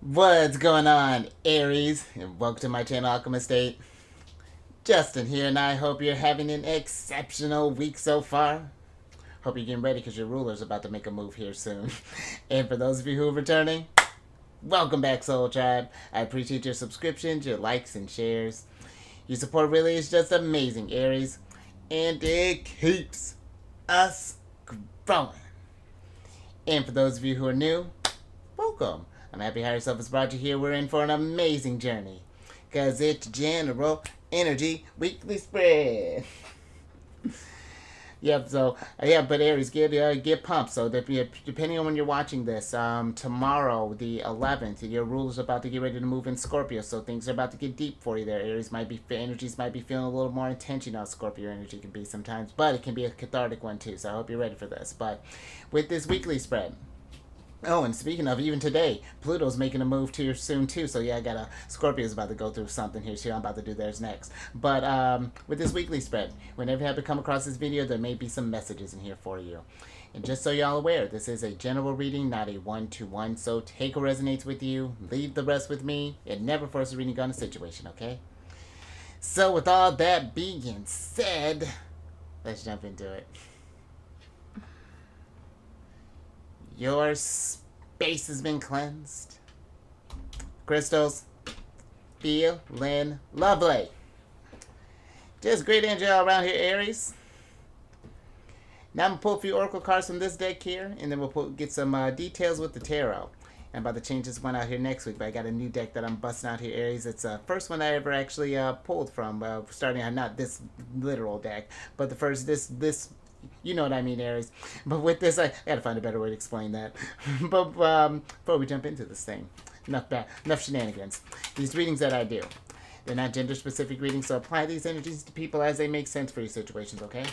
What's going on, Aries? And welcome to my channel, Alchemist. Justin here, and I hope you're having an exceptional week so far. Hope you're getting ready because your ruler's about to make a move here soon. And for those of you who are returning, welcome back, Soul Tribe. I appreciate your subscriptions, your likes, and shares. Your support really is just amazing, Aries. And it keeps us growing. And for those of you who are new, welcome. I'm happy Higher Self has brought you here. We're in for an amazing journey. Because it's General Energy Weekly Spread. Yep, so, but Aries, get pumped. So, depending on when you're watching this, tomorrow, the 11th, your ruler's about to get ready to move in Scorpio. So, things are about to get deep for you there. Energies might be feeling a little more intense. You know, Scorpio energy can be sometimes, but it can be a cathartic one too. So, I hope you're ready for this. But with this weekly spread, oh, and speaking of, even today, Pluto's making a move here soon too. So yeah, I got a Scorpio's about to go through something here too. I'm about to do theirs next. But with this weekly spread, whenever you have to come across this video, there may be some messages in here for you. And just so y'all aware, this is a general reading, not a one-to-one. So take what resonates with you, leave the rest with me, and never force a reading on a situation, okay? So with all that being said, let's jump into it. Your space has been cleansed. Crystals, feeling lovely. Just great energy all around here, Aries. Now I'm going to pull a few oracle cards from this deck here, and then we'll get some details with the tarot. I'm about to change this one out here next week, but I got a new deck that I'm busting out here, Aries. It's the first one I ever actually pulled from, starting on not this literal deck, but the first, this you know what I mean, Aries. But with this, I gotta find a better way to explain that. But before we jump into this thing, enough shenanigans. These readings that I do, they're not gender-specific readings, so apply these energies to people as they make sense for your situations, okay?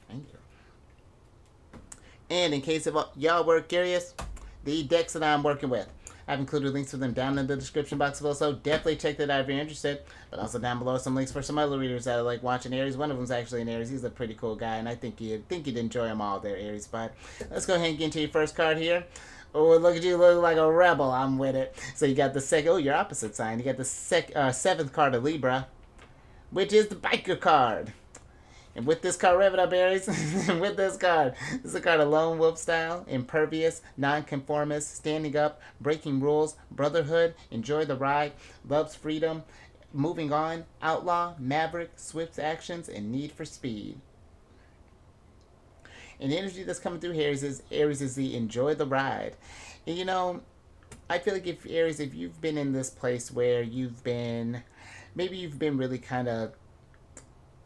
Thank you. And in case of y'all were curious, the decks that I'm working with, I've included links to them down in the description box below, so definitely check that out if you're interested. But also down below some links for some other readers that are like watching Aries. One of them's actually an Aries. He's a pretty cool guy, and I think you'd enjoy them all there, Aries. But let's go ahead and get into your first card here. Oh, look at you, look like a rebel. I'm with it. So you got the second, oh, your opposite sign. You got the seventh card of Libra, which is the biker card. And with this card, rev it up, Aries. With this is a card of lone wolf style, impervious, nonconformist, standing up, breaking rules, brotherhood, enjoy the ride, loves freedom, moving on, outlaw, maverick, swift actions, and need for speed. And the energy that's coming through here is Aries is the enjoy the ride. And you know, I feel like if Aries, if you've been in this place where maybe you've been really kind of,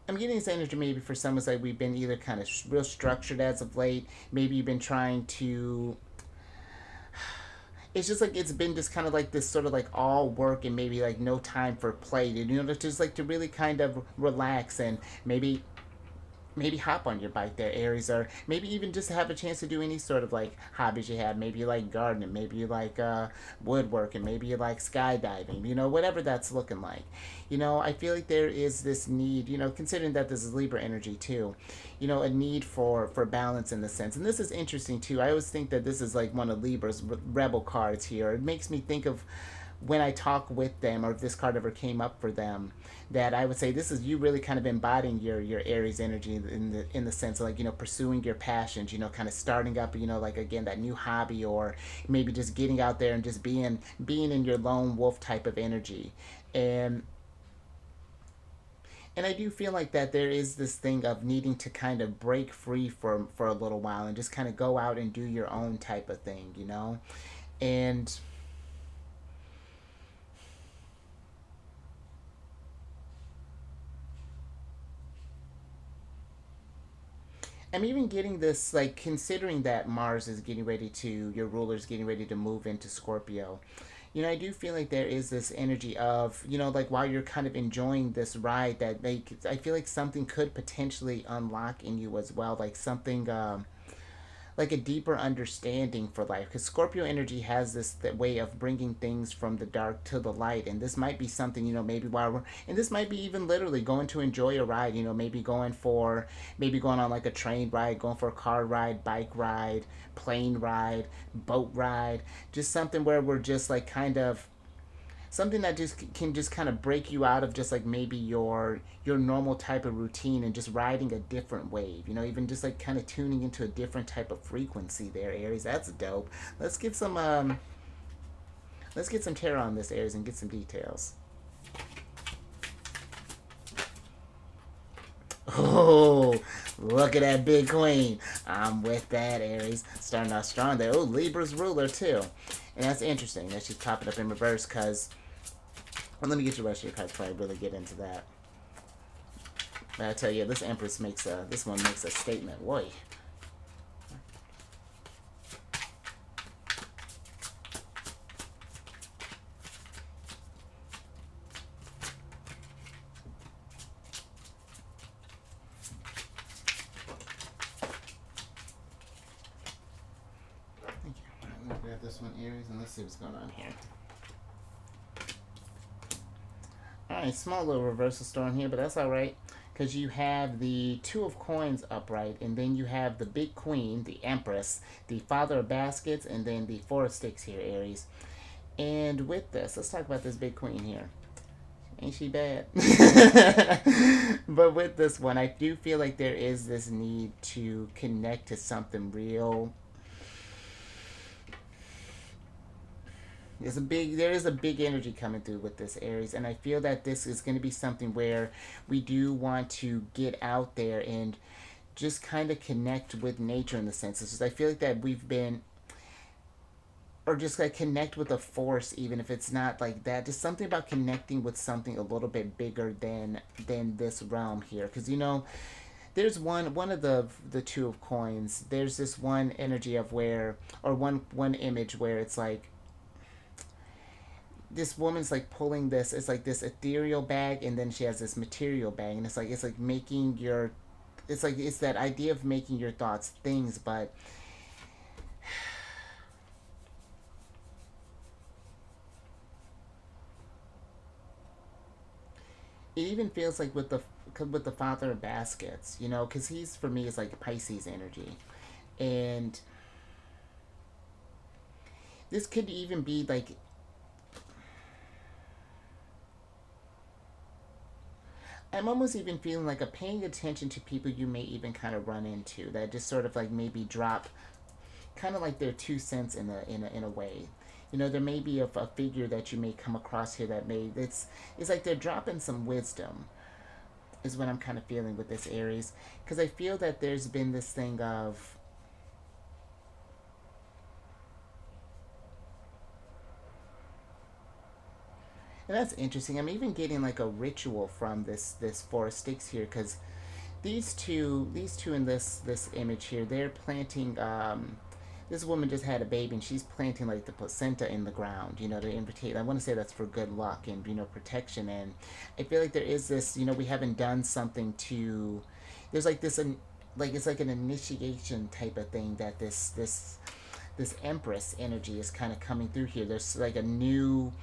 I'm getting this energy maybe for some, it's like we've been either kind of real structured as of late. Maybe you've been trying to. It's just like it's been just kind of like this sort of like all work and maybe like no time for play. You know, just like to really kind of relax and maybe hop on your bike there, Aries, or maybe even just have a chance to do any sort of like hobbies you have. Maybe you like gardening, maybe you like woodworking, maybe you like skydiving, you know, whatever that's looking like. You know, I feel like there is this need, you know, considering that this is Libra energy too, you know, a need for balance in the sense. And this is interesting too. I always think that this is like one of Libra's rebel cards here. It makes me think of when I talk with them, or if this card ever came up for them, that I would say this is you really kind of embodying your Aries energy in the sense of like, you know, pursuing your passions, you know, kind of starting up, you know, like again that new hobby, or maybe just getting out there and just being in your lone wolf type of energy. And I do feel like that there is this thing of needing to kind of break free for a little while and just kind of go out and do your own type of thing, you know. And I'm even getting this, like, considering that Mars is getting ready to, your ruler's getting ready to move into Scorpio. You know, I do feel like there is this energy of, you know, like while you're kind of enjoying this ride, that I feel like something could potentially unlock in you as well. Like something, like a deeper understanding for life, because Scorpio energy has this way of bringing things from the dark to the light. And this might be something, maybe while we're, and this might be even literally going to enjoy a ride, maybe going on like a train ride, going for a car ride, bike ride, plane ride, boat ride, just something where we're just like kind of something that just can just kind of break you out of just like maybe your normal type of routine, and just riding a different wave, even just like kind of tuning into a different type of frequency there, Aries. That's dope. Let's get some tarot on this, Aries, and get some details. Oh, look at that big queen. I'm with that, Aries. Starting out strong there. Oh, Libra's ruler, too. And that's interesting that she's popping up in reverse, because... Well, let me get your rest of your cards before I really get into that. But I tell you, this Empress this one makes a statement. Boy. Thank you. All right, let me grab this one, Aries, and let's see what's going on here. Alright, small little reversal storm here, but that's alright. Because you have the Two of Coins upright, and then you have the Big Queen, the Empress, the Father of Baskets, and then the Four of Sticks here, Aries. And with this, let's talk about this Big Queen here. Ain't she bad? But with this one, I do feel like there is this need to connect to something real. There is a big energy coming through with this, Aries, and I feel that this is going to be something where we do want to get out there and just kind of connect with nature in the sense. It's just, I feel like that we've been, or just like connect with a force, even if it's not like that. Just something about connecting with something a little bit bigger than this realm here, because there's one of the Two of Coins. There's this one energy of where, or one image where it's like this woman's like pulling this. It's like this ethereal bag, and then she has this material bag, and it's like making your, it's that idea of making your thoughts things, but it even feels like with the Father of Baskets, because he's, for me, is like Pisces energy, and this could even be like, I'm almost even feeling like a paying attention to people you may even kind of run into that just sort of like maybe drop kind of like their 2 cents in a way. There may be a figure that you may come across here that it's like they're dropping some wisdom, is what I'm kind of feeling with this, Aries, because I feel that there's been this thing of, and that's interesting. I'm even getting like a ritual from this Four of Sticks here, because these two in this image here, they're planting. This woman just had a baby, and she's planting like the placenta in the ground. To indicate. I want to say that's for good luck and protection. And I feel like there is this. We haven't done something to. There's like this, like it's like an initiation type of thing that this Empress energy is kind of coming through here. There's like a new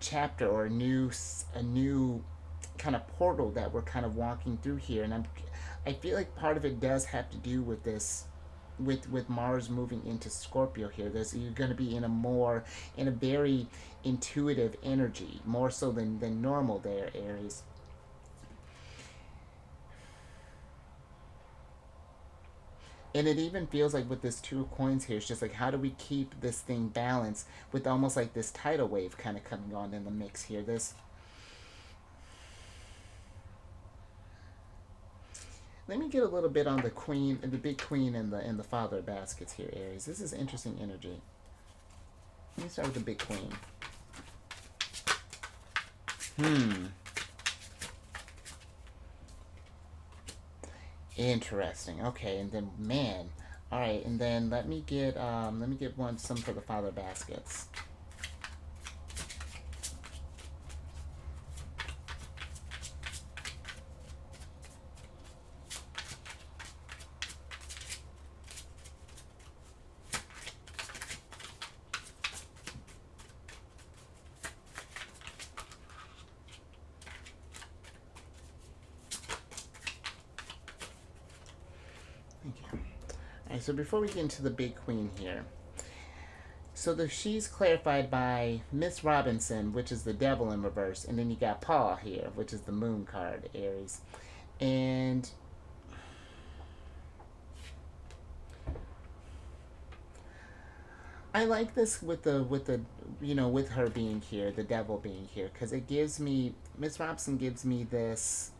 chapter, or a new kind of portal that we're kind of walking through here, and I feel like part of it does have to do with this, with Mars moving into Scorpio here. You're going to be in a very intuitive energy, more so than normal there, Aries. And it even feels like with this Two of Coins here, it's just like, how do we keep this thing balanced with almost like this tidal wave kind of coming on in the mix here. Let me get a little bit on the Queen, the Big Queen, and the Father of Baskets here, Aries. This is interesting energy. Let me start with the Big Queen. Interesting. Okay, and then man, all right, and then let me get some for the Father of Baskets. so before we get into the big queen here, so she's clarified by Miss Robinson, which is the devil in reverse, and then you got Paul here, which is the moon card, Aries. And I like this with the with her being here, the devil being here, because it gives me, Miss Robinson gives me this.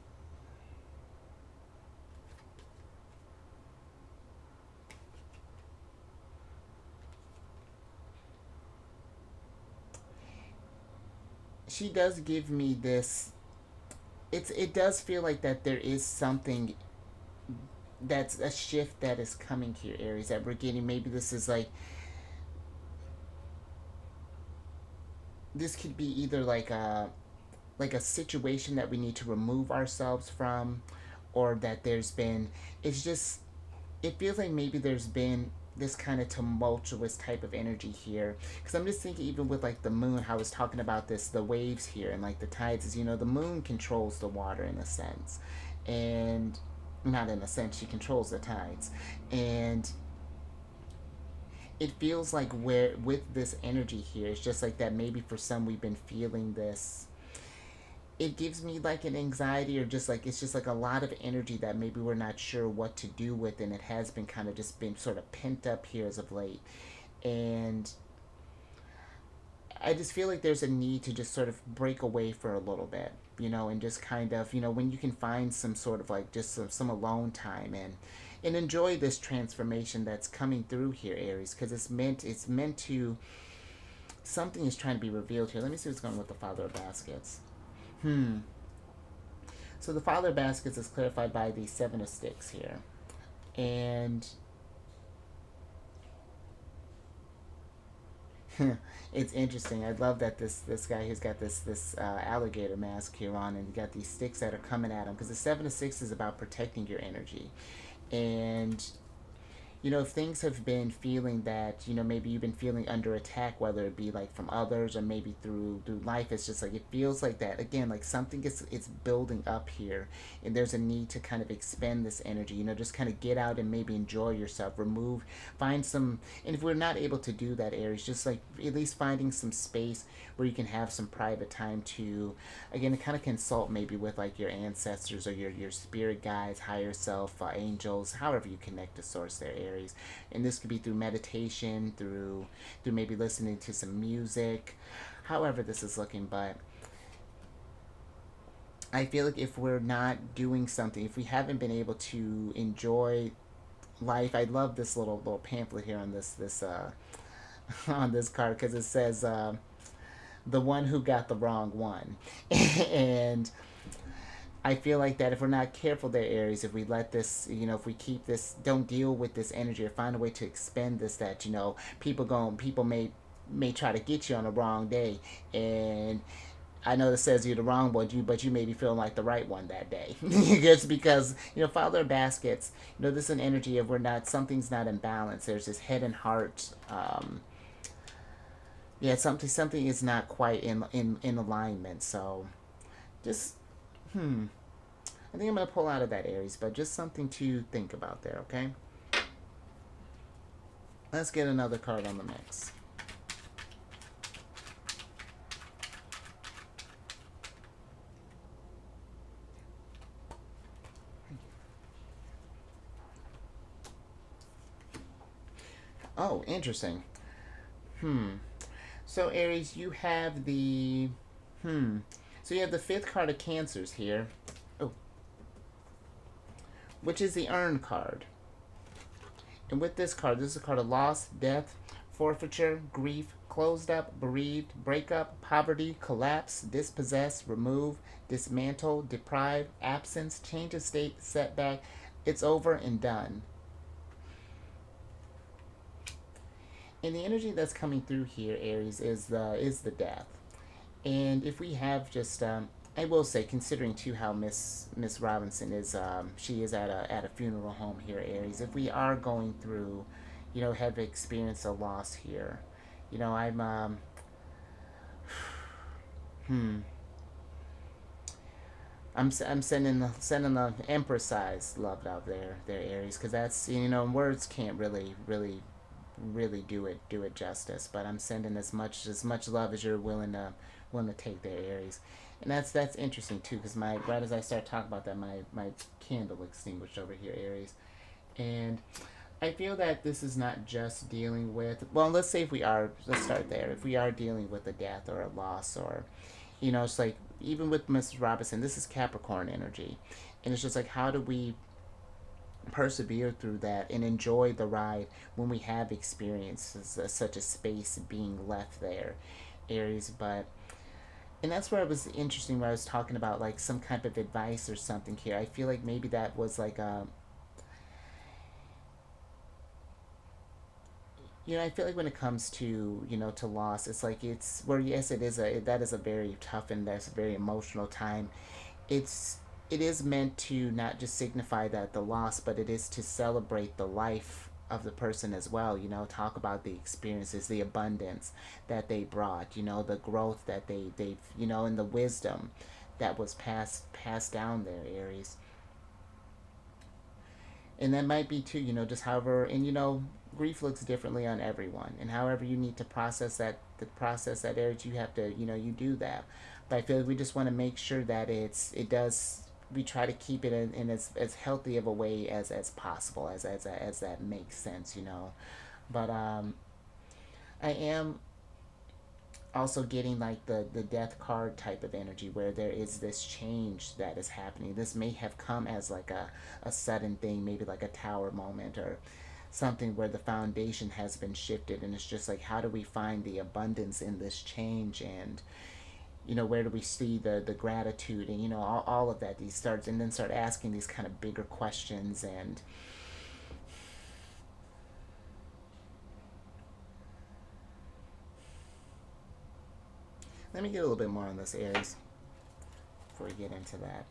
She does give me this. It does feel like that there is something, that's a shift that is coming here, Aries, that we're getting. Maybe this is like, this could be either like a situation that we need to remove ourselves from, or that there's been, it's just, it feels like maybe there's been this kind of tumultuous type of energy here, because I'm just thinking, even with like the moon, how I was talking about this, the waves here and like the tides, is, the moon controls the water in a sense, and not in a sense, she controls the tides. And it feels like, where with this energy here, it's just like that, maybe for some we've been feeling this, it gives me like an anxiety, or just like, it's just like a lot of energy that maybe we're not sure what to do with, and it has been kind of just been sort of pent up here as of late. And I just feel like there's a need to just sort of break away for a little bit, and just kind of, when you can find some sort of like just some alone time, and enjoy this transformation that's coming through here, Aries, because it's meant to, something is trying to be revealed here. Let me see what's going on with the Father of Baskets. So the Father of Baskets is clarified by the Seven of Sticks here. And it's interesting. I love that this guy who's got this alligator mask here on, and you got these sticks that are coming at him, because the Seven of Sticks is about protecting your energy. And if things have been feeling that, maybe you've been feeling under attack, whether it be like from others, or maybe through life, it's just like, it feels like that again, like something is, it's building up here, and there's a need to kind of expend this energy, just kind of get out and maybe enjoy yourself, find some, and if we're not able to do that, Aries, just like at least finding some space where you can have some private time to, again, to kind of consult maybe with like your ancestors, or your spirit guides, higher self, angels, however you connect to source there, Aries. And this could be through meditation, through maybe listening to some music, however this is looking. But I feel like if we're not doing something, if we haven't been able to enjoy life, I love this little pamphlet here on this on this card, because it says, the one who got the wrong one. And I feel like that if we're not careful there, Aries, if we let this, if we keep this, don't deal with this energy, or find a way to expend this, that, people may try to get you on the wrong day. And I know this says you're the wrong one, but you may be feeling like the right one that day. Just because, Father of Baskets, this is an energy of, something's not in balance. There's this head and heart, yeah, something is not quite in alignment. So just, I think I'm going to pull out of that, Aries, but just something to think about there, okay? Let's get another card on the mix. Oh, interesting. So, Aries, you have the... So you have the fifth card of Cancers here. Oh. Which is the Urn card. And with this card, this is a card of loss, death, forfeiture, grief, closed up, bereaved, breakup, poverty, collapse, dispossess, remove, dismantle, deprive, absence, change of state, setback. It's over and done. And the energy that's coming through here, Aries, is the death. And if we have just, I will say, considering too how Miss Robinson is, she is at a funeral home here, Aries. If we are going through, have experienced a loss here, I'm I'm sending the Empress size love out there, Aries, because that's, words can't really do it justice. But I'm sending as much love as you're willing to take there, Aries. And that's interesting too, because my right as I start talking about that, my candle extinguished over here, Aries. And I feel that this is not just dealing with, well, let's say if we are, let's start there. If we are dealing with a death or a loss, or, it's like, even with Mrs. Robinson, this is Capricorn energy. And it's just like, how do we persevere through that and enjoy the ride when we have experiences such a space being left there, Aries? But, and that's where it was interesting, where I was talking about like some kind of advice or something here. I feel like maybe that was like a, I feel like when it comes to, to loss, it's like, it's where, yes, that is a very tough and that's a very emotional time. it's it is meant to not just signify that the loss, but it is to celebrate the life of the person as well. Talk about the experiences, the abundance that they brought, the growth that they've, and the wisdom that was passed down there, Aries. And that might be too, just however, and grief looks differently on everyone, and however you need to process that urge, you have to, you do that. But I feel like we just want to make sure that it does, we try to keep it in as healthy of a way as possible, as that makes sense, but I am also getting like the death card type of energy, where there is this change that is happening. This may have come as like a sudden thing, maybe like a tower moment or something, where the foundation has been shifted, and it's just like, how do we find the abundance in this change? And where do we see the gratitude, and all of that, these starts, and then start asking these kind of bigger questions. And let me get a little bit more on this, Aries, before we get into that.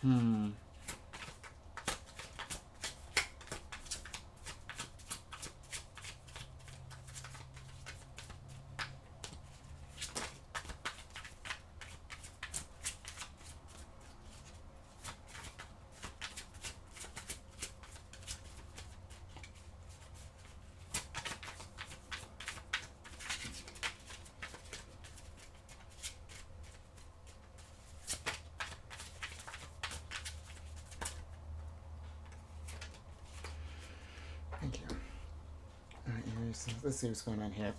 Hmm. Thank you. All right, Aries, let's see what's going on here.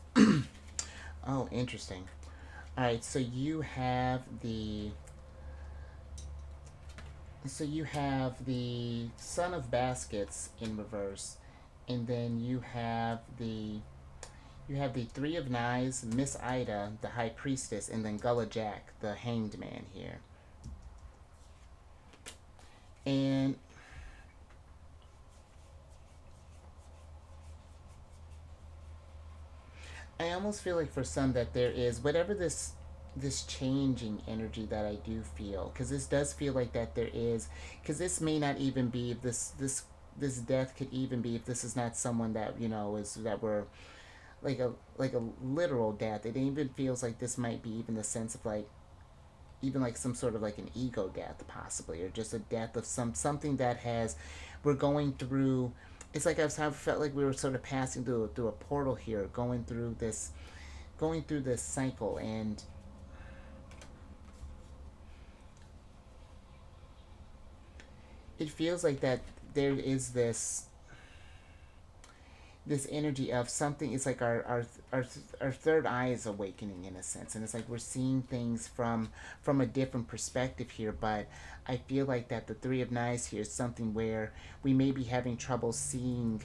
Oh, interesting. All right, so you have the Son of Baskets in reverse, and then you have the Three of Knives, Miss Ida, the High Priestess, and then Gullah Jack, the Hanged Man here. And I almost feel like for some that there is whatever this changing energy that I do feel, because this does feel like that there is, because this may not even be, if this death could even be, if this is not someone that, is that we're like a literal death. It even feels like this might be even the sense of like, even like some sort of like an ego death possibly, or just a death of something that has, we're going through. It's like I've felt like we were sort of passing through a portal here, going through this cycle. And it feels like that there is this energy of something. It's like our third eye is awakening in a sense, and it's like we're seeing things from a different perspective here. But I feel like that the Three of Knives here is something where we may be having trouble seeing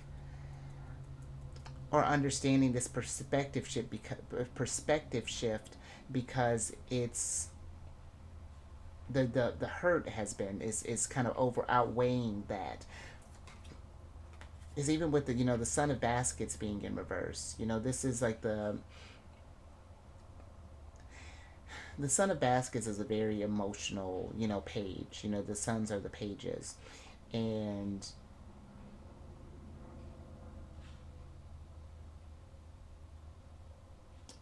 or understanding this perspective shift because it's the hurt has been is kind of over outweighing that is even with the the Son of Baskets being in reverse. This is like the Son of Baskets is a very emotional page. The suns are the pages, and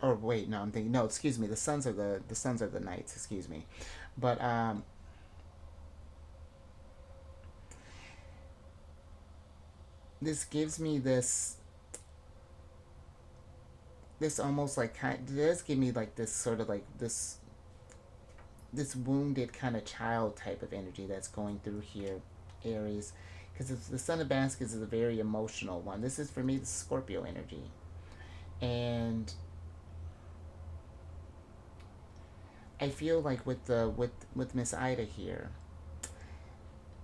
or wait, no, I'm thinking no, excuse me, the suns are the knights, excuse me, but this gives me this almost like kind it does give me like this sort of like this wounded kind of child type of energy that's going through here, Aries, because the Son of Baskets is a very emotional one. This is for me the Scorpio energy, and I feel like with Miss Ida here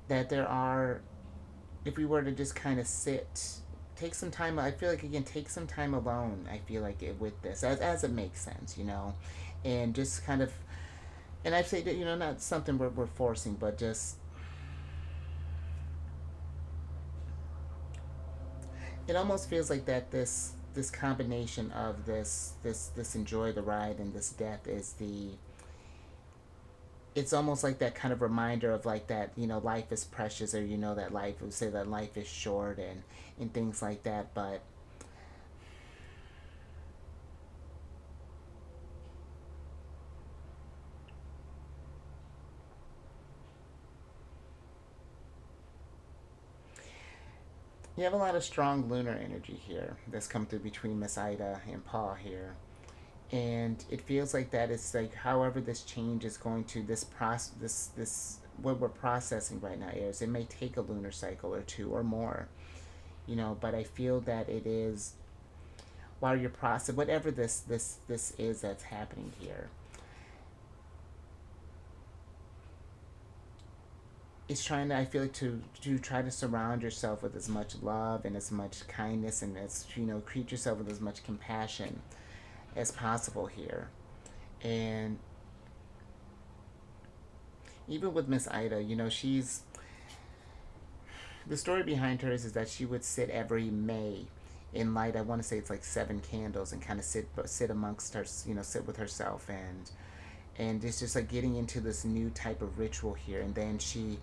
that there are, if we were to just kind of sit, take some time, I feel like again take some time alone, I feel like with this as it makes sense, and just kind of, and I say that not something we're forcing, but just it almost feels like that this combination of this enjoy the ride and this death is the, it's almost like that kind of reminder of like that life is precious, or that life would say that life is short and things like that. But you have a lot of strong lunar energy here that's come through between Miss Ida and Paul here, and it feels like that it's like however this change is going to this process, this what we're processing right now is, it may take a lunar cycle or two or more, but I feel that it is, while you're processing whatever this is that's happening here, it's trying to, I feel like, to try to surround yourself with as much love and as much kindness, and as treat yourself with as much compassion as possible here. And even with Miss Ida, she's, the story behind her is that she would sit every May in light, I want to say it's like 7 candles, and kind of sit amongst her, sit with herself, and it's just like getting into this new type of ritual here. And then she,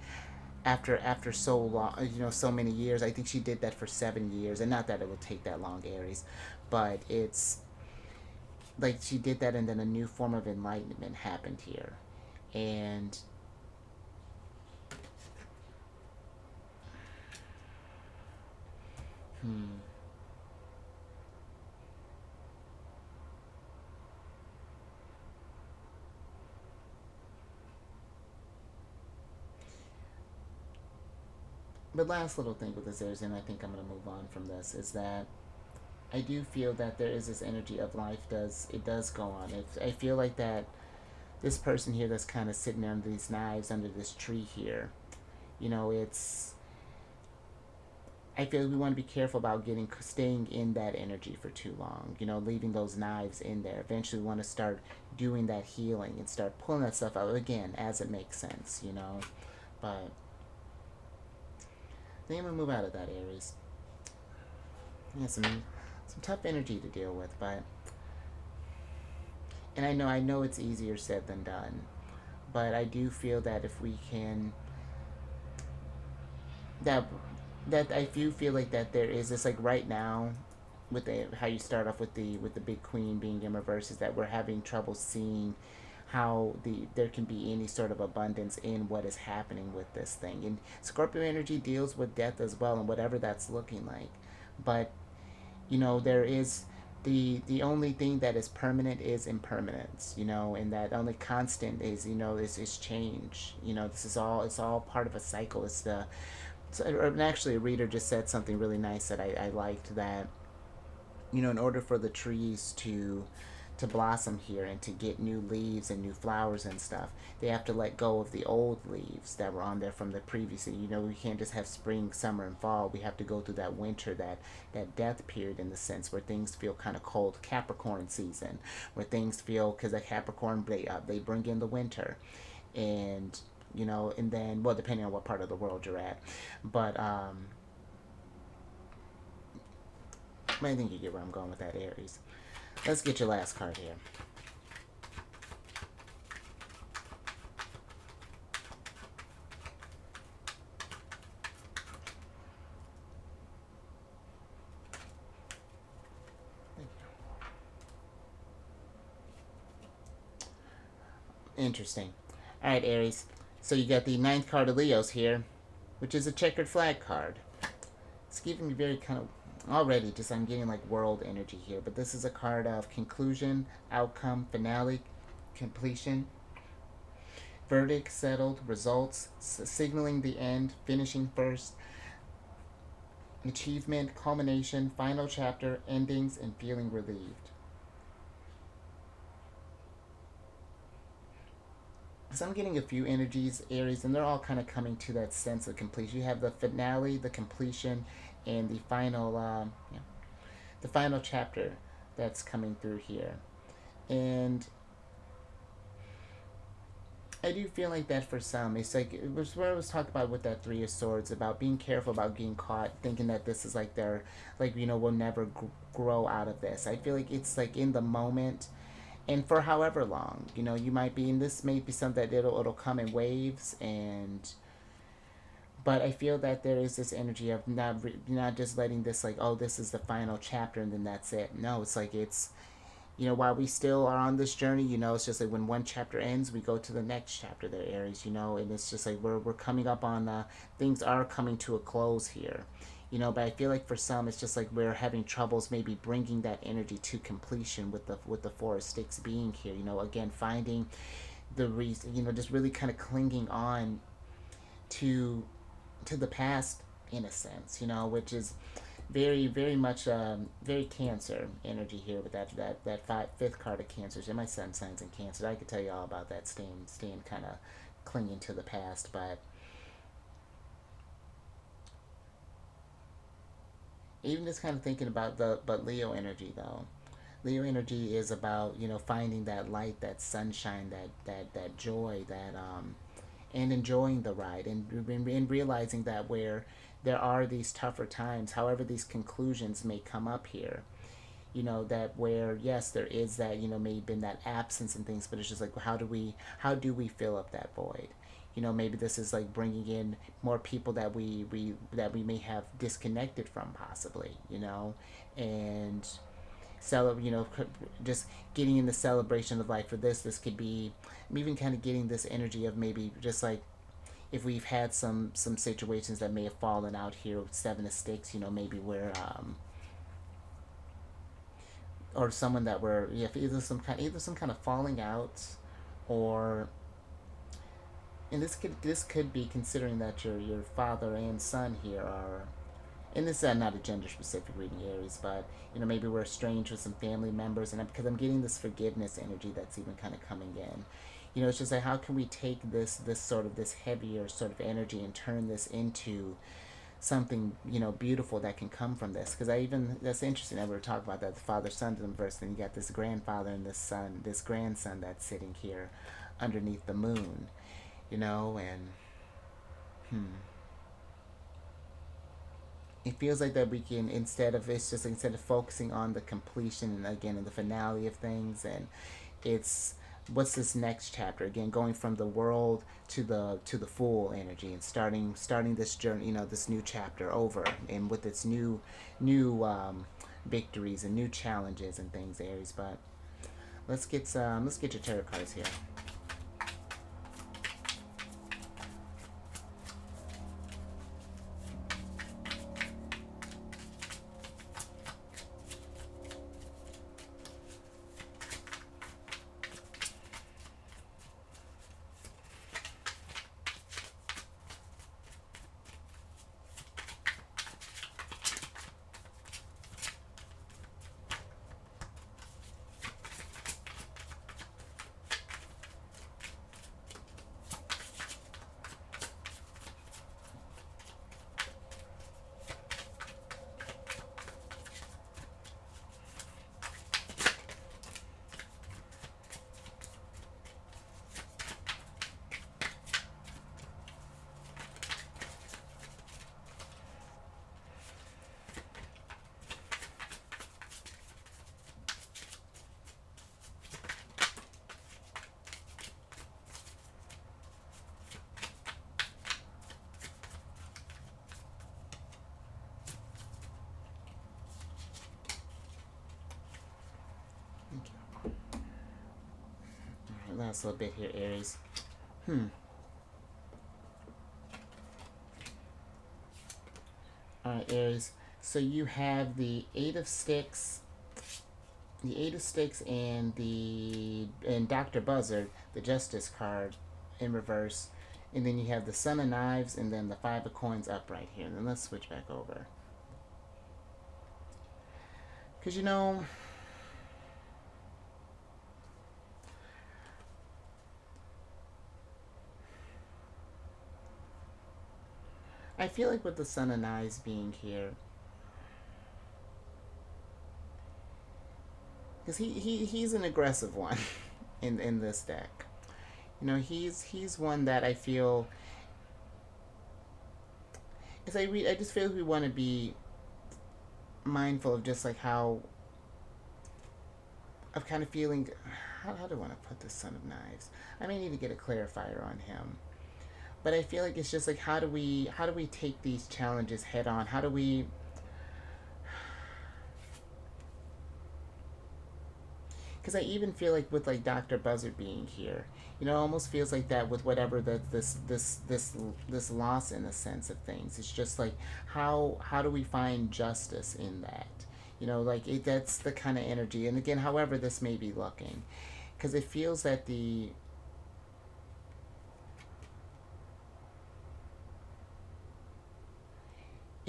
after so long, so many years, I think she did that for 7 years, and not that it would take that long, Aries, but it's like she did that, and then a new form of enlightenment happened here. And hmm, the last little thing with this is, and I think I'm going to move on from this, is that I do feel that there is this energy of life does go on. I feel like that this person here that's kind of sitting under these knives under this tree here, it's, I feel like we want to be careful about staying in that energy for too long. Leaving those knives in there. Eventually, we want to start doing that healing and start pulling that stuff out again as it makes sense. But I think I'm gonna move out of that, Aries. Yeah, some tough energy to deal with, but, and I know it's easier said than done, but I do feel that if we can, that I do feel like that there is this, like right now, with how you start off with the big queen being in reverse, is that we're having trouble seeing how there can be any sort of abundance in what is happening with this thing. And Scorpio energy deals with death as well, and whatever that's looking like. But there is, the only thing that is permanent is impermanence, and that only constant is change. This is all, it's all part of a cycle. It's the, and actually a reader just said something really nice that I liked, that in order for the trees to blossom here and to get new leaves and new flowers and stuff, they have to let go of the old leaves that were on there from the previous year. You know, we can't just have spring, summer, and fall. We have to go through that winter, that death period in the sense where things feel kind of cold. Capricorn season, where things feel, because the Capricorn, they bring in the winter. And, you know, and then, well, depending on what part of the world you're at. But, I think you get where I'm going with that, Aries. Let's get your last card here. Interesting. All right, Aries. So you got the ninth card of Leos here, which is a checkered flag card. It's giving me very kind of already just I'm getting like world energy here, but this is a card of conclusion, outcome, finale, completion, verdict, settled, results, signaling the end, finishing first, achievement, culmination, final chapter, endings, and feeling relieved. So I'm getting a few energies, Aries, and they're all kind of coming to that sense of completion. You have the finale, the completion, and the final chapter that's coming through here. And I do feel like that for some. It's like it was what I was talking about with that Three of Swords, about being careful about getting caught, thinking that this is like their, like, you know, we'll never grow out of this. I feel like it's like in the moment, and for however long, you know, you might be, and this may be something that it'll come in waves, and but I feel that there is this energy of not just letting this like, oh, this is the final chapter and then that's it. No, it's like it's, you know, while we still are on this journey, you know, it's just like when one chapter ends, we go to the next chapter there, Aries, you know, and it's just like we're coming up on, things are coming to a close here, you know, but I feel like for some, it's just like we're having troubles maybe bringing that energy to completion with the Four of Sticks being here, you know, again, finding the reason, you know, just really kind of clinging on to the past in a sense, you know, which is very, very much very Cancer energy here with that fifth card of Cancer. And my sun signs in Cancer. I could tell you all about that, staying kind of clinging to the past, but even just kind of thinking about but Leo energy though. Leo energy is about, you know, finding that light, that sunshine, that joy, and enjoying the ride, and realizing that where there are these tougher times, however these conclusions may come up here, you know, that where yes there is that, you know, maybe been that absence and things, but it's just like how do we fill up that void, you know, maybe this is like bringing in more people that we may have disconnected from possibly, you know, and you know, just getting in the celebration of life for this could be, I'm even kind of getting this energy of maybe just like if we've had some situations that may have fallen out here with Seven of Sticks, you know, maybe where or someone that were, yeah, either some kind of falling out, or, and this could be considering that your father and son here are, and this is not a gender specific reading, Aries, but you know, maybe we're estranged with some family members, and because I'm getting this forgiveness energy that's even kind of coming in, you know, it's just like how can we take this sort of this heavier sort of energy and turn this into something, you know, beautiful that can come from this, because I even, that's interesting that we were talking about that, the father son verse, then you got this grandfather and this grandson that's sitting here underneath the moon, you know, and it feels like that we can, instead of focusing on the completion and again in the finale of things, and it's what's this next chapter, again going from the world to the Fool energy, and starting this journey, you know, this new chapter over, and with its new victories and new challenges and things, Aries. But let's get your tarot cards here. last little bit here, Aries. Hmm. Alright, Aries. So you have the Eight of Sticks, and Dr. Buzzard, the Justice card, in reverse, and then you have the Son of Knives, and then the Five of Coins upright here. And then let's switch back over, because I feel like with the Son of Knives being here, because he's an aggressive one in this deck. He's one that I feel, as I read, I just feel we want to be mindful of just like how, of kind of feeling, how do I want to put the Son of Knives? I may need to get a clarifier on him, but I feel like it's just like how do we take these challenges head on? How do we, because I even feel like with like Dr. Buzzard being here, it almost feels like that with whatever this loss in a sense of things. It's just like how do we find justice in that? That's the kind of energy. And again, however this may be looking, because it feels that it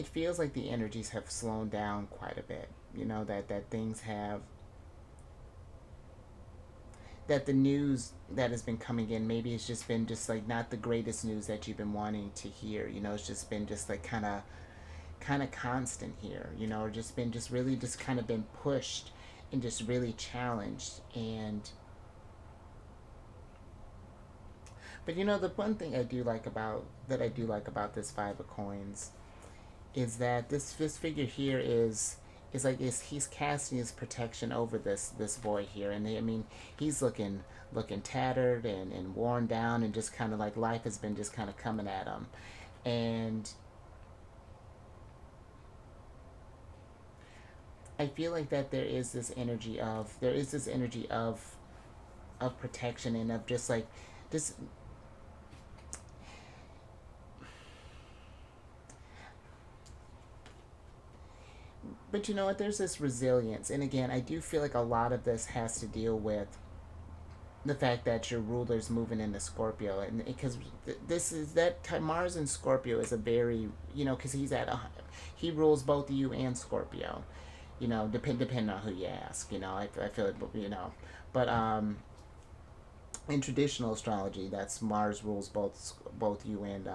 feels like the energies have slowed down quite a bit. That things have, that the news that has been coming in, maybe it's just been just like not the greatest news that you've been wanting to hear. It's just been just like kind of constant here, or just been just really just kind of been pushed and just really challenged. And but the one thing I do like about this Five of Coins is that this figure here is he's casting his protection over this boy here. And I mean, he's looking tattered and worn down, and just kind of like life has been just kind of coming at him. And I feel like that there is this energy of protection, and of just like just, but you know what, there's this resilience. And again, I do feel like a lot of this has to deal with the fact that your ruler's moving into Scorpio. And because this is that time, Mars in Scorpio is a very, because he rules both you and Scorpio, depending on who you ask. I feel like, but in traditional astrology, that's Mars rules both you and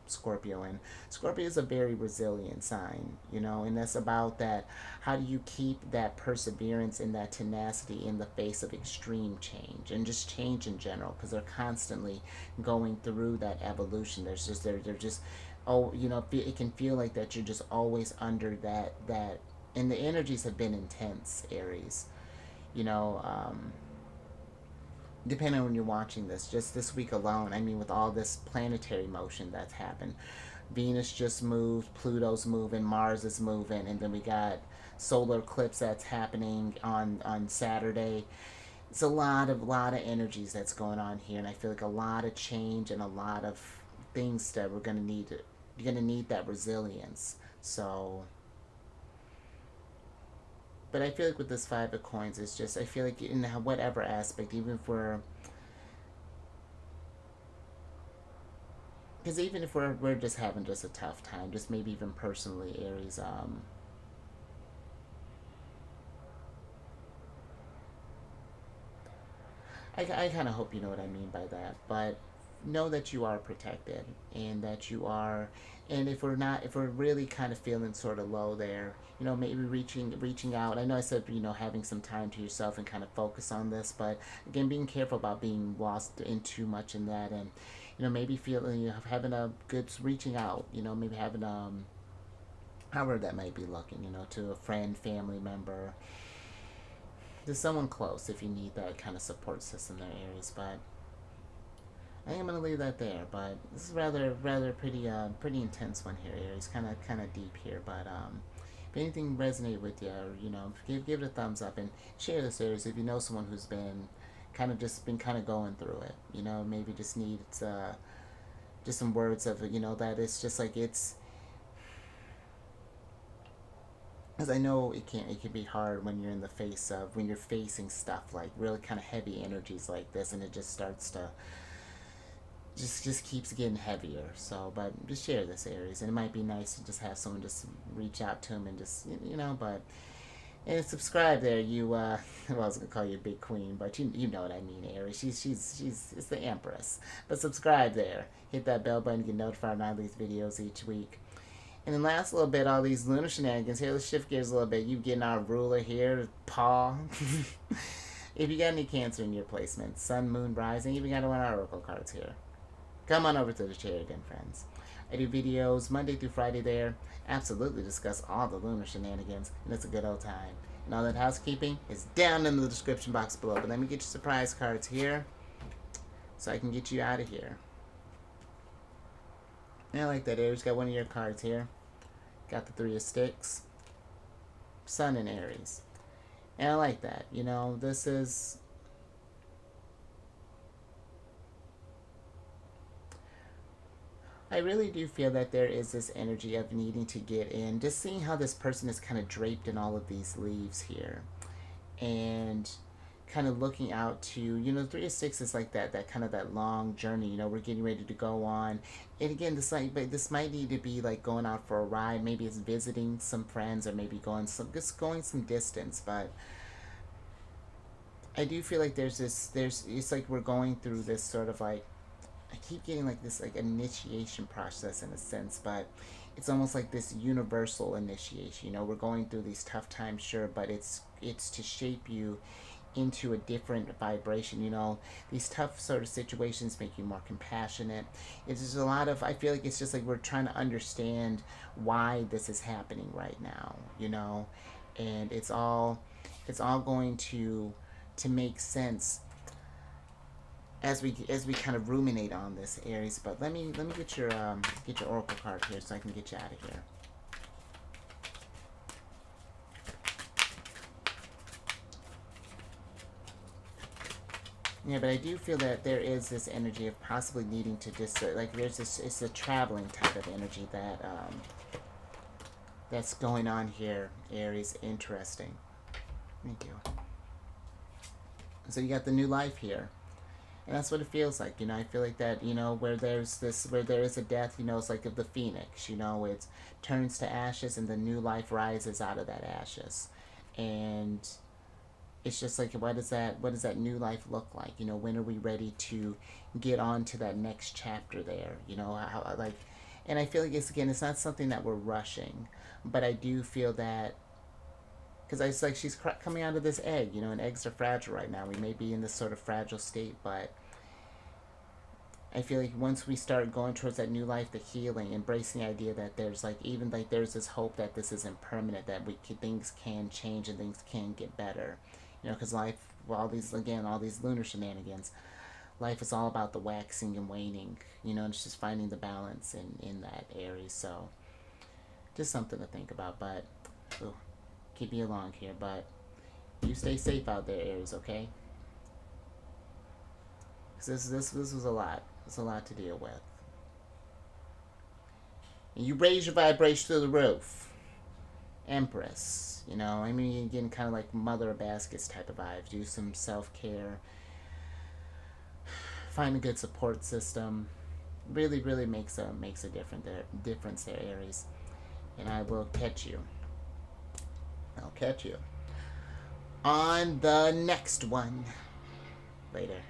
Scorpio. And Scorpio is a very resilient sign, and that's about that. How do you keep that perseverance and that tenacity in the face of extreme change, and just change in general, because they're constantly going through that evolution. They're just, oh, it can feel like that you're just always under that, and the energies have been intense, Aries. you know um, Depending on when you're watching this, just this week alone, I mean, with all this planetary motion that's happened, Venus just moved, Pluto's moving, Mars is moving, and then we got solar eclipse that's happening on Saturday. It's a lot of energies that's going on here, and I feel like a lot of change and a lot of things that we're gonna need. You're gonna need that resilience. So, but I feel like with this Five of Coins, it's just, I feel like in whatever aspect, even if we're, because even if we're just having just a tough time, just maybe even personally, Aries, I kind of hope you know what I mean by that. But know that you are protected, and that you are, and if we're really kind of feeling sort of low there, maybe reaching out. I know I said, having some time to yourself and kind of focus on this, but again, being careful about being lost in too much in that. And maybe feeling, having a good reaching out, maybe having however that might be looking, to a friend, family member, to someone close, if you need that kind of support system there, Aries. But I am gonna leave that there. But this is rather pretty intense one here, Aries. Kind of deep here. But if anything resonated with you, or give it a thumbs up, and share this, Aries, if you know someone who's been kind of just been kind of going through it. You know, maybe just need just some words of, you know, that it's just like it's, because I know it can be hard when you're in the face of, when you're facing stuff like really kind of heavy energies like this, and it just starts to just keeps getting heavier. So, but just share this, Aries, and it might be nice to just have someone just reach out to him and just, you know, but. And subscribe there, you, well, I was going to call you Big Queen, but you know what I mean, Aries. She's it's the Empress. But subscribe there. Hit that bell button to get notified on all these videos each week. And then last little bit, all these lunar shenanigans here. Let's shift gears a little bit. You getting our ruler here, paw. If you got any Cancer in your placement, Sun, Moon, Rising, even got one of our Oracle cards here. Come on over to the chair again, friends. I do videos Monday through Friday there. Absolutely discuss all the lunar shenanigans, and it's a good old time. And all that housekeeping is down in the description box below. But let me get you surprise cards here, so I can get you out of here. And I like that, Aries. Got one of your cards here. Got the Three of Sticks. Sun and Aries. And I like that. You know, this is... I really do feel that there is this energy of needing to get in. Just seeing how this person is kind of draped in all of these leaves here. And kind of looking out to, you know, the Three of Sticks is like that kind of that long journey, you know, we're getting ready to go on. And again, this might need to be like going out for a ride. Maybe it's visiting some friends, or maybe just going some distance. But I do feel like it's like we're going through this sort of like, I keep getting like this like initiation process in a sense, but it's almost like this universal initiation. You know, we're going through these tough times, sure, but it's to shape you into a different vibration. You know, these tough sort of situations make you more compassionate. It's just a lot of, I feel like it's just like we're trying to understand why this is happening right now, you know, and it's all going to make sense as we kind of ruminate on this, Aries. But let me get your oracle card here so I can get you out of here. Yeah, but I do feel that there is this energy of possibly needing to just like there's this, it's a traveling type of energy that that's going on here, Aries. Interesting. Thank you. So you got the new life here. And that's what it feels like, you know. I feel like that, you know, where there is a death, you know, it's like of the phoenix, you know, it turns to ashes and the new life rises out of that ashes. And it's just like, what does that new life look like? You know, when are we ready to get on to that next chapter there? You know, how, like, and I feel like it's not something that we're rushing, but I do feel that, because it's like she's coming out of this egg, you know, and eggs are fragile right now. We may be in this sort of fragile state, but I feel like once we start going towards that new life, the healing, embracing the idea that there's like, even like there's this hope that this isn't permanent, that things can change and things can get better, you know, because life, well, all these lunar shenanigans, life is all about the waxing and waning, you know, and it's just finding the balance in that, Aries. So just something to think about. But ooh, keep me along here, but you stay safe out there, Aries, okay? Because this was a lot. It's a lot to deal with. And you raise your vibration to the roof. Empress, you know, I mean, you're getting kind of like Mother of Baskets type of vibes. Do some self-care. Find a good support system. Really, really makes a difference there, Aries. And I will catch you. I'll catch you on the next one. Later.